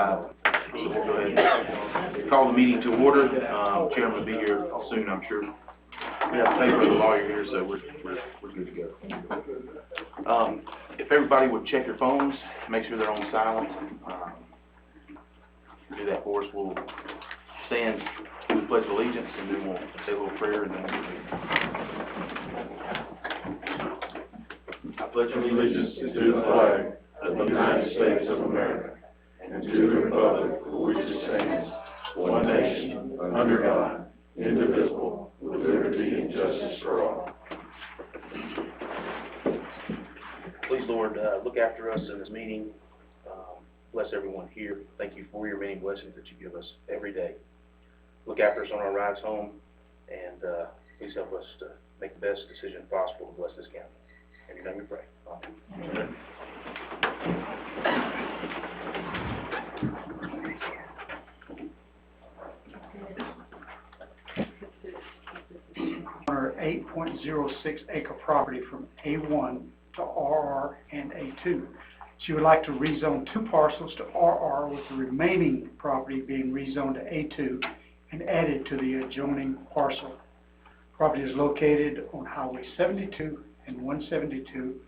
5. So we'll go ahead and call the meeting to order. Chairman will be here soon, I'm sure. We have a paper of the lawyer here, so we're good to go. If everybody would check their phones, make sure they're on silent. Do that for us. We'll stand, we pledge allegiance, and then we'll say a little prayer, and then I pledge allegiance to the flag of the United States of America, and to the republic for which it stands, one nation, under God, indivisible, with liberty and justice for all. Please, Lord, look after us in this meeting. Bless everyone here. Thank you for your many blessings that you give us every day. Look after us on our rides home, and please help us to make the best decision possible to bless this county. In your name we pray. Amen. Our 8.06 acre property from A1 to RR and A2. She would like to rezone 2 parcels to RR, with the remaining property being rezoned to A2 and added to the adjoining parcel. Property is located on Highway 72 and 172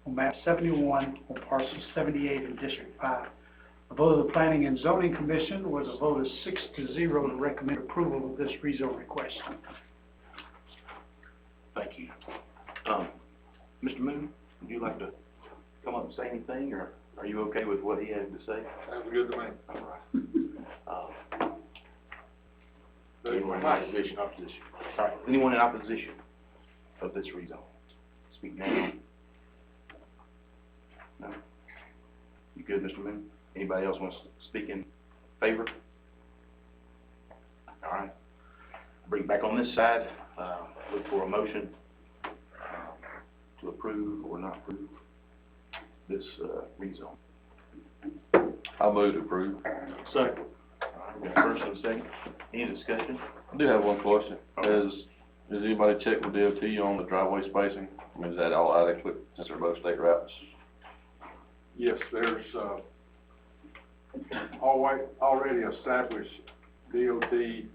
on map 71 on parcel 78 in District 5. A vote of the Planning and Zoning Commission was a vote of 6-0 to recommend approval of this rezone request. Thank you. Mr. Moon, would you like to come up and say anything, or are you okay with what he had to say? Sounds good to me. All right. Anyone in opposition? All right. Anyone in opposition of this rezone? Speak now. No? You good, Mr. Moon? Anybody else wants to speak in favor? All right. Bring it back on this side. Look for a motion to approve or not approve this rezone. I'll move to approve. Second. All right, we got first and second. Any discussion? I do have one question. Okay. Has anybody checked with DOT on the driveway spacing? I mean, is that all adequate since they're both state routes? Yes, there's already established DOT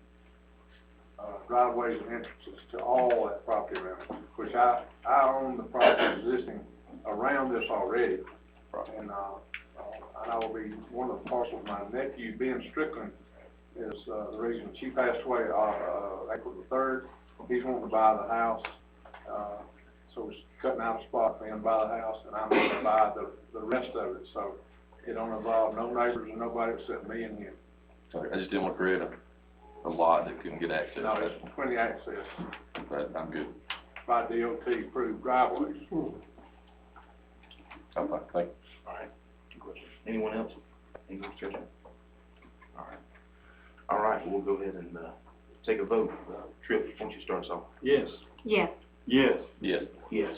driveways and entrances to all that property around, which I own the property existing around this already. And I will be one of the parcels. My nephew, Ben Strickland, is the reason she passed away April the 3rd. He's wanting to buy the house, so we're cutting out a spot for him to buy the house, and I'm going to buy the rest of it. So it don't involve no neighbors and nobody except me and him. Okay. I just didn't want to create a lot that couldn't get access. No, there's plenty of access. But I'm good. By DOT approved driveways. I'm fine. Thank you. All right. Any questions? Anyone else? Any discussion? All right. All right. We'll go ahead and take a vote. Tripp, why don't you start us off? Yes. Yes. Yes. Yes. Yes.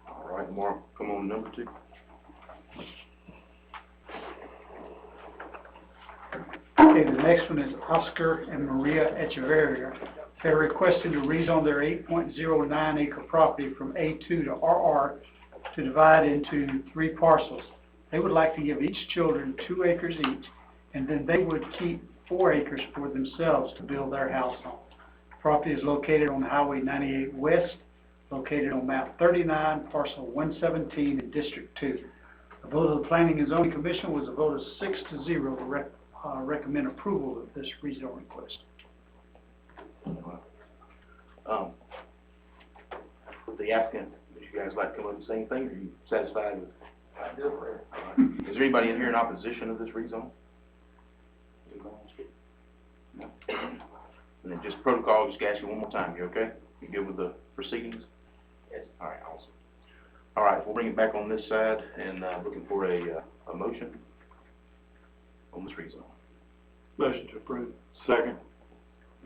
All right, Mark, come on, number 2. Okay, the next one is Oscar and Maria Echeverria. They're requesting to rezone their 8.09 acre property from A2 to RR to divide into 3 parcels. They would like to give each children 2 acres each, and then they would keep 4 acres for themselves to build their house on. The property is located on Highway 98 West, located on map 39, parcel 117 in District 2. The vote of the Planning and Zoning Commission was a vote of 6-0 to recommend approval of this rezone request. The applicant, would you guys like to come up and say anything, or are you satisfied with? I do. Is there anybody in here in opposition of this rezone? No? And then just protocol, just ask you one more time, you okay? You good with the proceedings? Yes. All right, awesome. All right, we'll bring it back on this side, and looking for a motion on this rezone. Motion to approve. Second.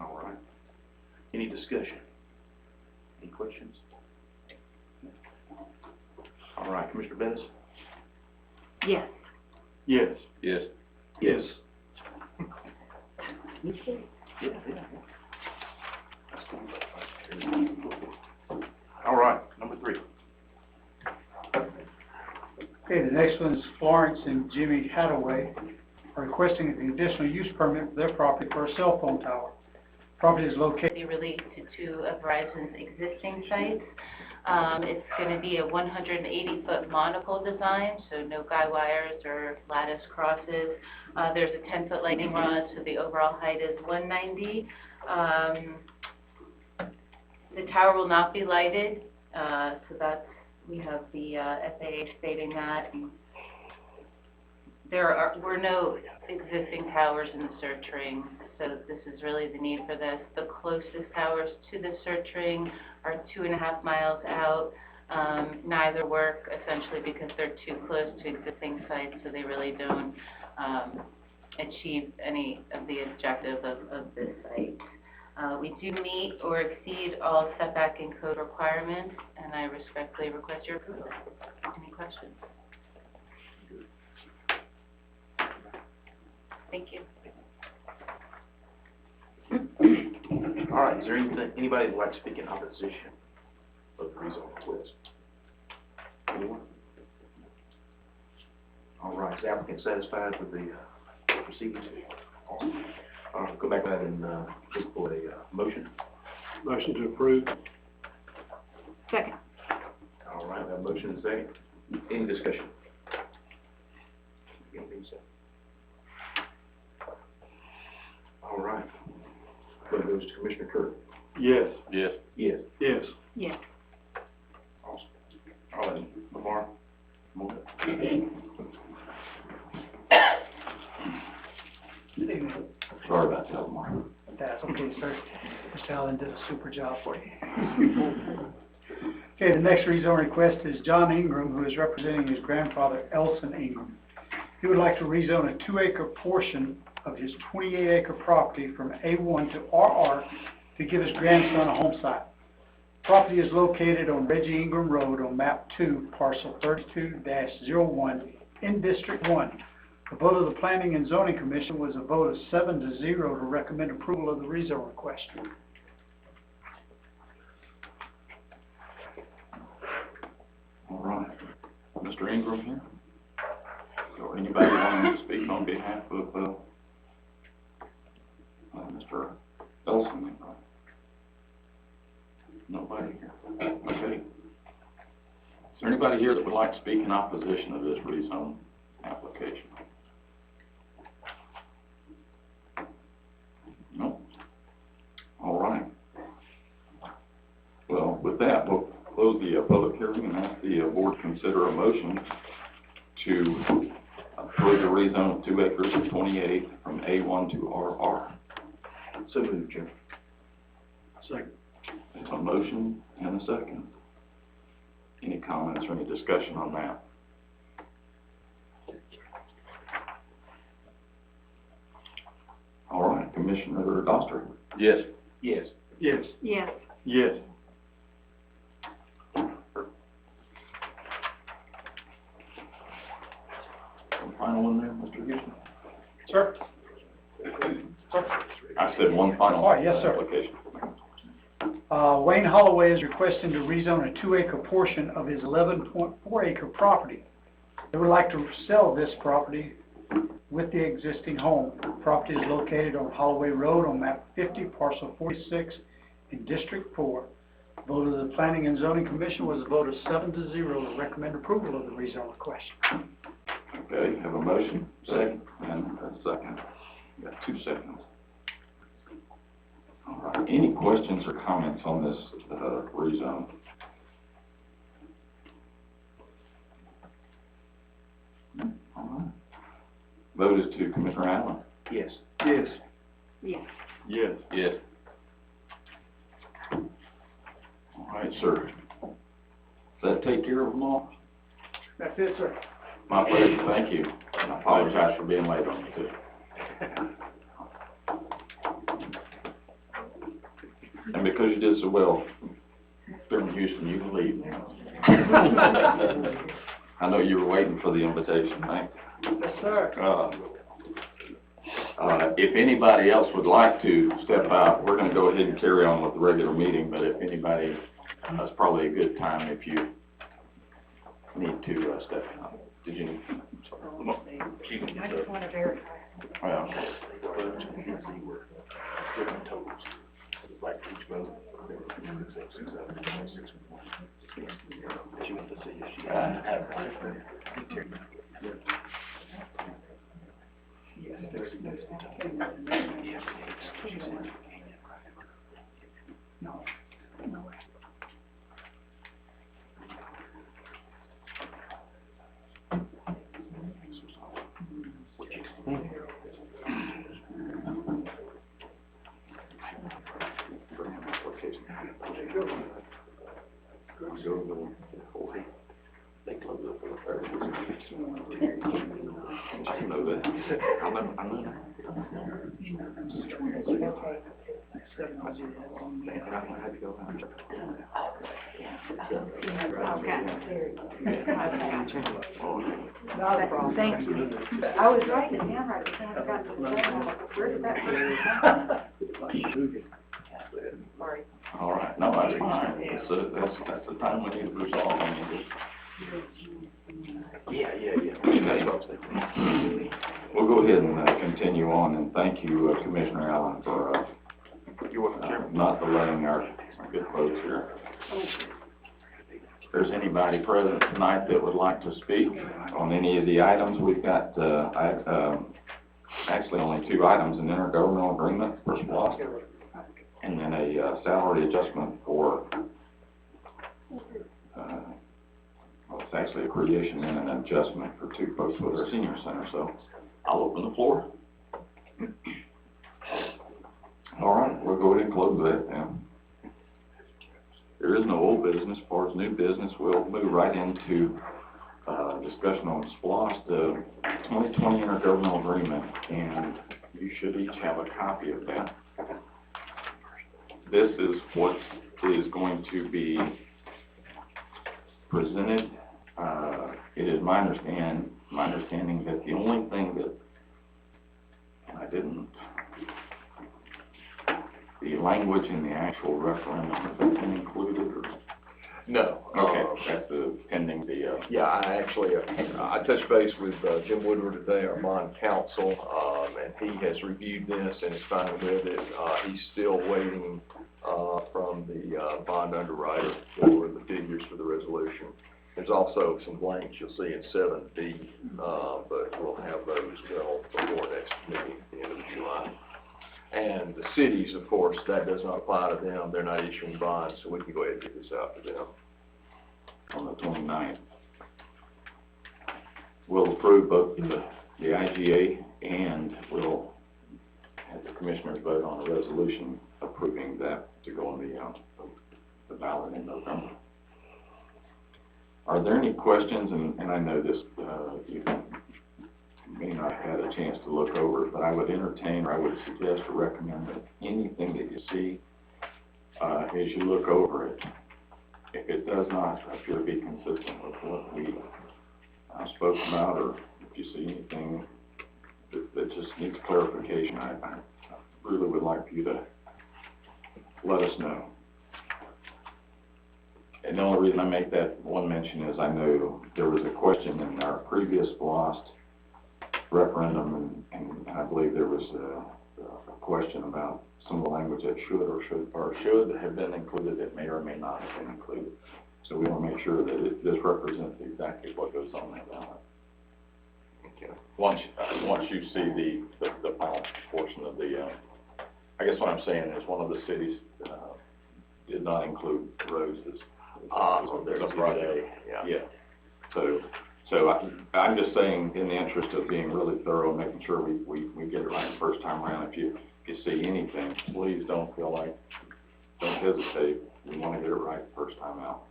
All right. Any discussion? Any questions? All right, Commissioner Bettis? Yes. Yes. Yes. Yes. All right, number 3. Okay, the next one is Florence and Jimmy Hadaway. are requesting a conditional use permit for their property for a cell phone tower. Property is located Be related to two of Verizon's existing sites. It's going to be a 180-foot monopole design, so no guy wires or lattice crosses. There's a 10-foot lightning rod, so the overall height is 190. The tower will not be lighted, so that's, we have the FAA stating that. Were no existing towers in the search ring, so this is really the need for this. The closest towers to the search ring are 2.5 miles out. Neither work essentially because they're too close to existing sites, so they really don't achieve any of the objective of this site. We do meet or exceed all setback and code requirements, and I respectfully request your approval. Any questions? Thank you. All right, is there anybody who'd like to speak in opposition of the rezone request? Anyone? All right, is the applicant satisfied with the proceedings? Awesome. All right, go back to that and look for a motion. Motion to approve. Second. All right, that motion is second. Any discussion? Anything to say? All right. That goes to Commissioner Kirk. Yes. Yes. Yes. Yes. Yes. Awesome. All right, Lamar, come on up. Sorry about that, Lamar. That's okay, sir. Mr. Allen did a super job for you. Okay, the next rezone request is John Ingram, who is representing his grandfather, Elson Ingram. He would like to rezone a 2-acre portion of his 28-acre property from A1 to RR to give his grandson a home site. Property is located on Reggie Ingram Road on map 2, parcel 32-01 in District 1. The vote of the Planning and Zoning Commission was a vote of 7-0 to recommend approval of the rezone request. All right. Mr. Ingram here? So anybody wanting to speak on behalf of, Mr. Elson? Nobody here. Okay. Is there anybody here that would like to speak in opposition of this rezone application? No? All right. Well, with that, we'll close the public hearing and ask the board to consider a motion to approve the rezone of 2 acres of 28 from A1 to RR. So moved, Chairman. Second. There's a motion and a second. Any comments or any discussion on that? All right, Commissioner Doster? Yes. Yes. Yes. Yes. Yes. One final one there, Mr. Houston? Sir? I said one final. All right, yes, sir. Application. Wayne Holloway is requesting to rezone a 2-acre portion of his 11.4-acre property. They would like to sell this property with the existing home. Property is located on Holloway Road on map 50, parcel 46 in District 4. Vote of the Planning and Zoning Commission was a vote of 7-0 to recommend approval of the rezone request. Okay, have a motion, second, and a second. We got 2 seconds. All right, any questions or comments on this rezone? No? All right. Vote is to Commissioner Allen. Yes. Yes. Yes. Yes. Yes. All right, sir. Does that take care of them all? That's it, sir. My pleasure, thank you. And I apologize for being late on you too. And because you did so well, Chairman Houston, you can leave now. I know you were waiting for the invitation, thank you. Yes, sir. If anybody else would like to step out, we're going to go ahead and carry on with the regular meeting, but if anybody, it's probably a good time if you need to step out. Did you? I just want to verify. Well, different totals, like each vote. She wanted to see if she had They close it for the third. I know that. I know that. Thank you. I was writing it down right before I got to the phone. Where did that come? Sorry. All right, no, that's fine. That's the time we need to resolve. I mean, Yeah. That's what I was thinking. we'll go ahead and continue on, and thank you, Commissioner Allen, for not delaying our good folks here. If there's anybody present tonight that would like to speak on any of the items, we've got actually only 2 items: an intergovernmental agreement for SPLOST, and then a salary adjustment for, well, it's actually a creation and an adjustment for 2 folks with our senior center. So I'll open the floor. All right, we'll go ahead and close that then. There is no old business. As far as new business, we'll move right into discussion on SPLOST, the 2020 intergovernmental agreement, and you should each have a copy of that. This is what is going to be presented. It is my understanding that the only thing that the language in the actual referendum, has that been included, or? No. Okay, that's pending the, Yeah, I actually, I touched base with Jim Woodward today, our bond counsel, and he has reviewed this and is fine with it. He's still waiting from the bond underwriter for the figures for the resolution. There's also some blanks you'll see in 7B, but we'll have those before next meeting at the end of July. And the cities, of course, that does not apply to them. They're not issuing bonds, so we can go ahead and get this out to them. on the 29th. We'll approve both the IGA, and we'll have the commissioners vote on a resolution approving that to go on the ballot in November. Are there any questions, and I know this, you may not have had a chance to look over it, but I would entertain, or I would suggest or recommend that anything that you see as you look over it, if it does not appear to be consistent with what we spoke about, or if you see anything that just needs clarification, I really would like for you to let us know. And the only reason I make that one mention is I know there was a question in our previous SPLOST referendum, and I believe there was a question about some of the language that should have been included that may or may not have been included. So we want to make sure that this represents exactly what goes on that ballot. Okay. Once you see the final portion of the, I guess what I'm saying is one of the cities did not include roses. There's a project. Yeah. So I'm just saying, in the interest of being really thorough, making sure we get it right the first time around. If you see anything, please don't hesitate. We want to get it right the first time out.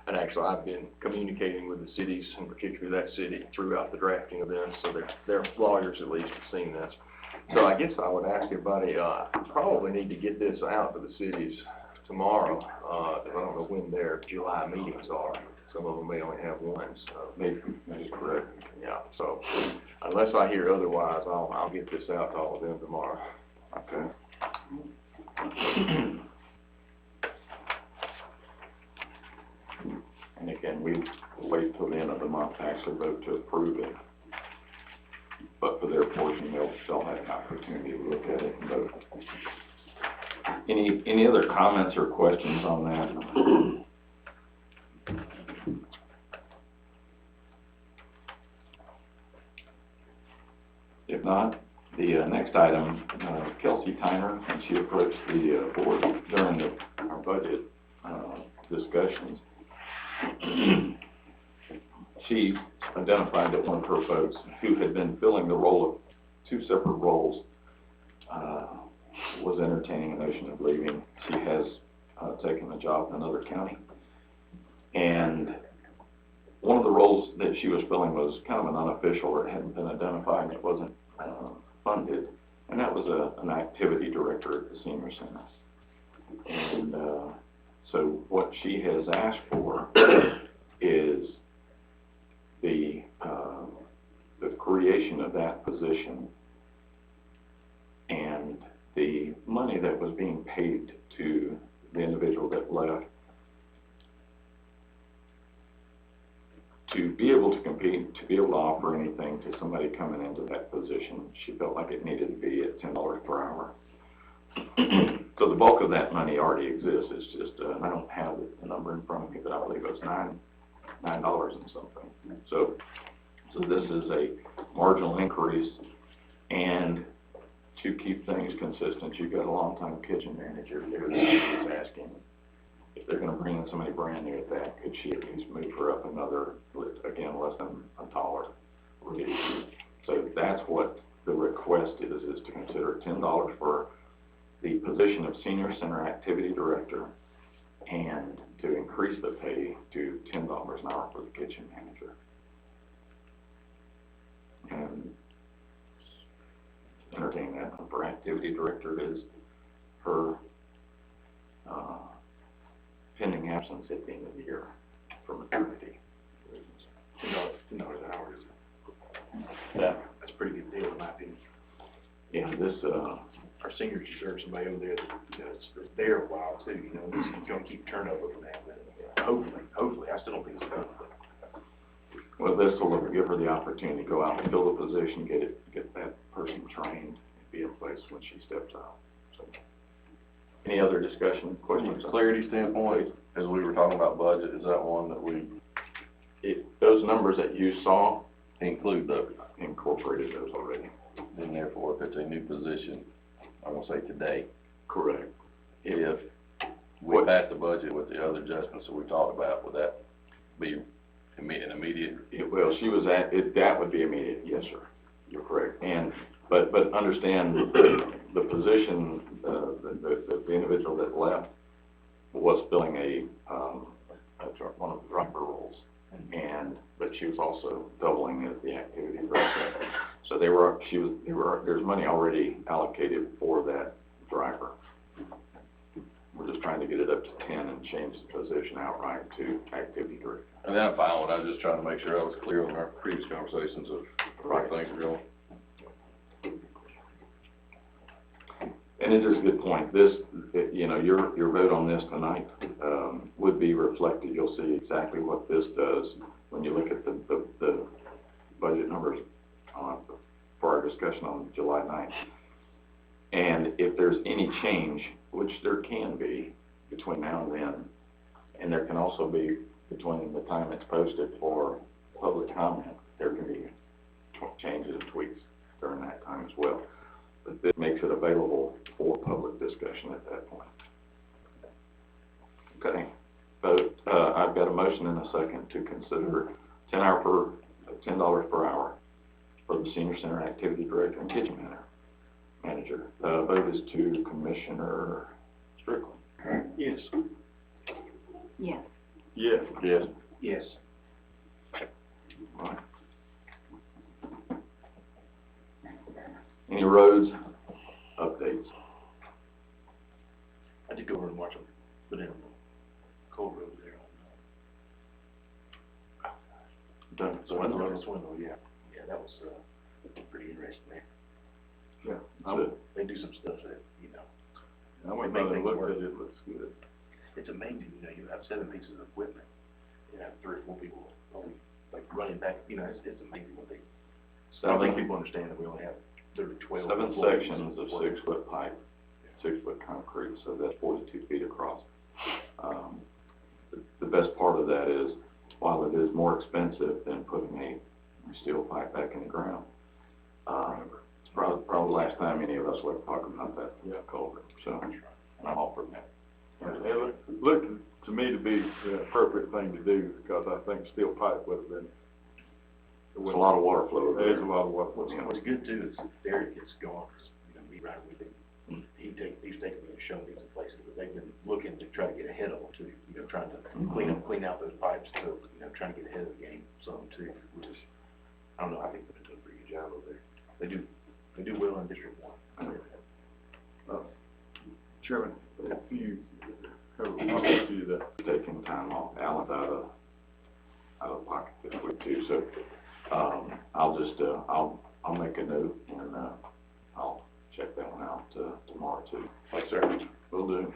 And actually, I've been communicating with the cities, and particularly that city, throughout the drafting of this, so their lawyers at least have seen this. So I guess I would ask everybody, probably need to get this out to the cities tomorrow. I don't know when their July meetings are. Some of them may only have one, so. That's correct. Yeah, so unless I hear otherwise, I'll get this out to all of them tomorrow. Okay. And again, we wait till the end of the month to actually vote to approve it. But for their portion, they'll opportunity to look at it and vote. Any other comments or questions on that? If not, the next item, Kelsey Tyner, and she approached the board during our budget discussions. She identified that one of her folks who had been filling the role of two separate roles was entertaining a notion of leaving. She has taken a job in another county. And one of the roles that she was filling was kind of an unofficial, or it hadn't been identified, and it wasn't funded. And that was an activity director at the senior center. And so what she has asked for is the creation of that position and the money that was being paid to the individual that left to be able to compete, to be able to offer anything to somebody coming into that position. She felt like it needed to be at $10 per hour. So the bulk of that money already exists. It's just, I don't have the number in front of me, but I believe it's $9 and something. So this is a marginal increase, and to keep things consistent, you've got a long-time kitchen manager there that is asking if they're going to bring in somebody brand new at that, could she at least move her up another, again, less than $1 raise. So that's what the request is to consider $10 for the position of Senior Center Activity Director and to increase the pay to $10 an hour for the kitchen manager. And entertaining that for Activity Director is her pending absence at the end of the year for maternity reasons. $10 an hour is That's a pretty good deal in my opinion. yeah, this Our seniors deserve somebody over there that, that's there a while too, this is gonna keep turnover from that, but hopefully, I still don't think it's done, but. well, this will give her the opportunity to go out and fill the position, get that person trained, and be in place when she steps out. So, any other discussion, From questions? a clarity standpoint, as we were talking about budget, is that one that we Those numbers that you saw include those? incorporated those already. And therefore, if it's a new position, I'm gonna say today, Correct. if we pass the budget with the other adjustments that we talked about, would that be an immediate? Well, she was that would be immediate, yes, sir. You're correct. And, but understand the position, the individual that left was filling one of the driver roles. But she was also doubling as the activity director. So there's money already allocated for that driver. We're just trying to get it up to 10 and change the position outright to activity director. And then I'm fine with it. I was just trying to make sure I was clear on our previous conversations of the right things were going. And it is a good point. This, your vote on this tonight would be reflected. You'll see exactly what this does when you look at the budget numbers for our discussion on July 9th. And if there's any change, which there can be between now and then, and there can also be between the time it's posted for public comment, there can be changes and tweaks during that time as well. But this makes it available for public discussion at that point. Okay, vote. I've got a motion and a second to consider $10 per hour for the Senior Center Activity Director and Kitchen Manager. Vote is to Commissioner Strickland. Yes. Yes. Yes. Yes. Yes. Right. Any roads updates? I did go over and watch them, but in Cold Road there Done. Swindle, yeah. Yeah, that was, pretty interesting there. Yeah. They do some stuff that, I went They make by and things looked work. at it, it looks good. It's amazing, you have 7 pieces of equipment, you have 3 or 4 people, like running back, it's amazing what they, I don't think people understand that we only have 12 7 sections of 6-foot pipe, 6-foot concrete, so that's 42 feet across. The best part of that is, while it is more expensive than putting a steel pipe back in the ground, it's probably the last time any of us will ever talk about that culvert, so I'm all for that. It looked to me to be the appropriate thing to do, because I think steel pipe would have been. There's a lot of water flow over There is there. a lot of water flow. What's good too is Derek gets going, 'cause, we ride with him. He's taken me and shown me some places that they've been looking to try to get ahead of them too, trying to clean out those pipes, so, trying to get ahead of the game some too, which is, I don't know, I think they've been doing a pretty good job over there. They do well in District 1. Chairman, if you have a comment to that. Taking time off, Alan's out of pocket this week too, so, I'll just, I'll make a note and, I'll check that one out, tomorrow too. Yes, sir. Will do.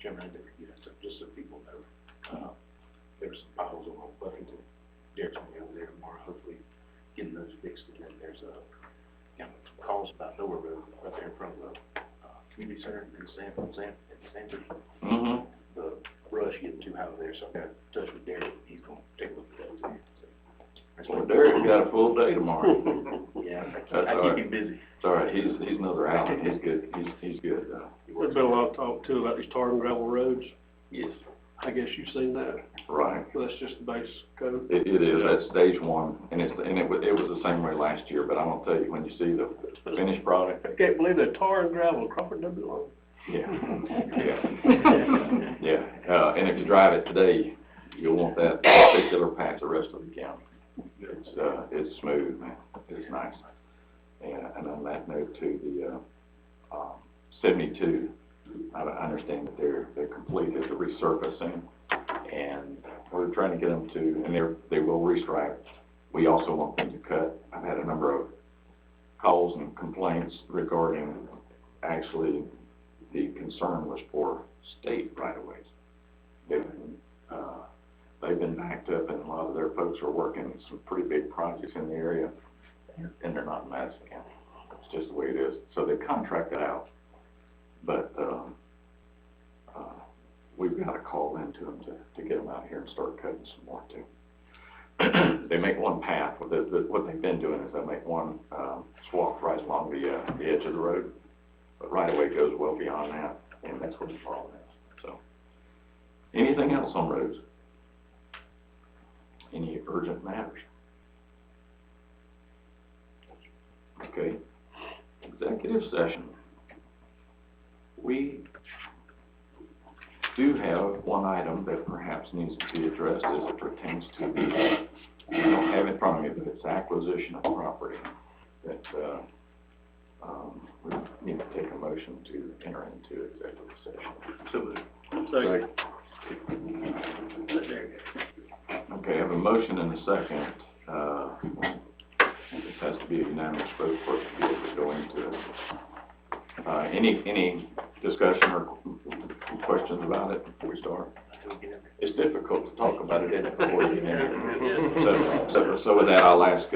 Chairman, I did forget, so just so people know, there were some potholes on Buffington. Derek's gonna be over there tomorrow, hopefully getting those fixed, and then there's calls about Nowhere Road right there in front of the, community center in Sanford. Mm-hmm. The brush getting too high over there, so I got in touch with Derek, he's gonna take a look at that too. So, Well, Derek's got a full day tomorrow. yeah, That's I all keep right. him busy. It's all right, he's another Alan, he's good, he's good, There's been a lot of talk too about these tar and gravel roads. Yes. I guess you've seen that. right. So that's just the base code. It is, that's stage 1, and it was the same way last year, but I'm gonna tell you, when you see the finished product, I can't believe that tar and gravel, Crawford doesn't belong. yeah, and if you drive it today, you'll want that particular path the rest of the county. It's smooth, man, it's nice. And on that note too, the, 72, I understand that they're completed the resurfacing, and we're trying to get them to, and they will restripe. We also want them to cut. I've had a number of calls and complaints regarding, actually, the concern was for state right-of-ways. They've been backed up, and a lot of their folks are working some pretty big projects in the area, and they're not in Madison County. It's just the way it is. So they contract it out. But, we've got to call into them to get them out here and start cutting some more too. They make one path. What they've been doing is they make one, swath right along the edge of the road. But right away goes well beyond that, and that's what the problem is. So, anything else on roads? Any urgent matters? Okay. Executive session. We do have one item that perhaps needs to be addressed as it pertains to the, I don't have it in front of me, but it's acquisition of property that, we need to take a motion to enter into executive session. So, Second. Okay, I have a motion and a second. This has to be a unanimous vote for it to be able to go into it. Any discussion or questions about it before we start? It's difficult to talk about it before you get in it. So with that, I'll ask,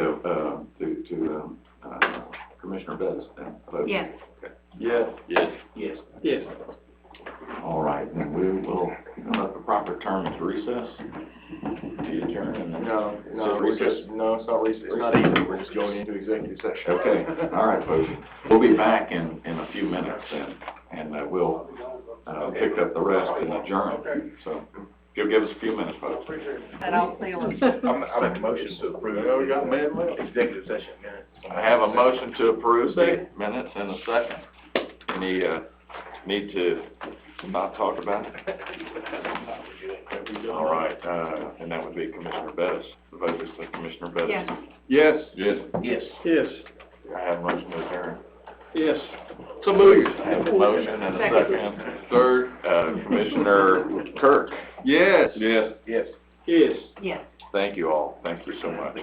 Commissioner Bettis then. Vote. Yes. Okay. Yes. yes. Yes. All right, then we will, the proper term is recess. To adjourn and then. No, it's not recess. It's not easy, we're just going into executive session. Okay, all right, folks. We'll be back in a few minutes and we'll, pick up the rest and adjourn. So, you'll give us a few minutes, folks. But I'll seal it. I make a motion to approve. We got a man left. Executive session minutes. I have a motion to approve the minutes in a second. Any, need to not talk about it? All right, and that would be Commissioner Bettis. The vote is for Commissioner Bettis. Yes. Yes. Yes. Yes. I have a motion to adjourn. Yes. So moved. I have a motion and a second. Third, Commissioner Kirk. Yes. Yes. Yes. Yes. Yes. Thank you all. Thank you so much.